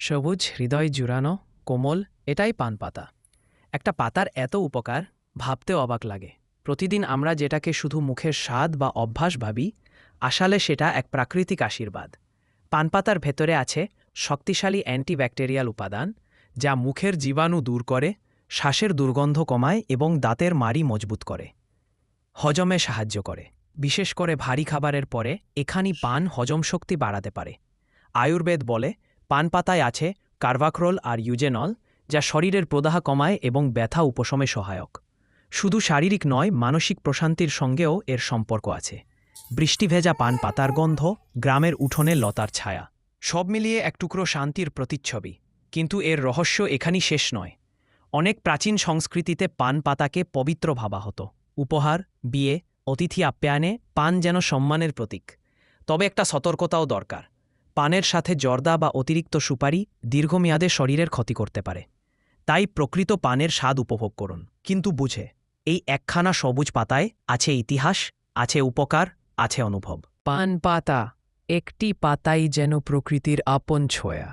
সবুজ হৃদয় জুড়ানো কোমল এটাই পান পাতা। একটা পাতার এত উপকার ভাবতেও অবাক লাগে। প্রতিদিন আমরা যেটাকে শুধু মুখের স্বাদ বা অভ্যাস ভাবি, আসলে সেটা এক প্রাকৃতিক আশীর্বাদ। পান পাতার ভেতরে আছে শক্তিশালী অ্যান্টিব্যাকটেরিয়াল উপাদান, যা মুখের জীবাণু দূর করে, শ্বাসের দুর্গন্ধ কমায় এবং দাঁতের মাড়ি মজবুত করে। হজমে সাহায্য করে। বিশেষ করে ভারী খাবারের পরে এখানি পান হজম শক্তি বাড়াতে পারে। আয়ুর্বেদ বলে পান পাতায় আছে কার্ভাক্রল আর ইউজেনল, যা শরীরের প্রদাহ কমায় এবং ব্যথা উপশমে সহায়ক। শুধু শারীরিক নয়, মানসিক প্রশান্তির সঙ্গেও এর সম্পর্ক আছে। বৃষ্টি ভেজা পান পাতার গন্ধ, গ্রামের উঠোনে লতার ছায়া, সব মিলিয়ে এক টুকরো শান্তির প্রতিচ্ছবি। কিন্তু এর রহস্য এখানেই শেষ নয়। অনেক প্রাচীন সংস্কৃতিতে পান পাতাকে পবিত্র ভাবা হতো। উপহার, বিয়ে, অতিথি আপ্যায়নে পান যেন সম্মানের প্রতীক। তবে একটা সতর্কতাও দরকার। পানের সাথে জর্দা বা অতিরিক্ত সুপারি দীর্ঘমেয়াদে শরীরের ক্ষতি করতে পারে। তাই প্রকৃত পানের স্বাদ উপভোগ করুন, কিন্তু বুঝে। এই একখানা সবুজ পাতায় আছে ইতিহাস, আছে উপকার, আছে অনুভব। পান পাতা, একটি পাতাই যেন প্রকৃতির আপন ছোঁয়া।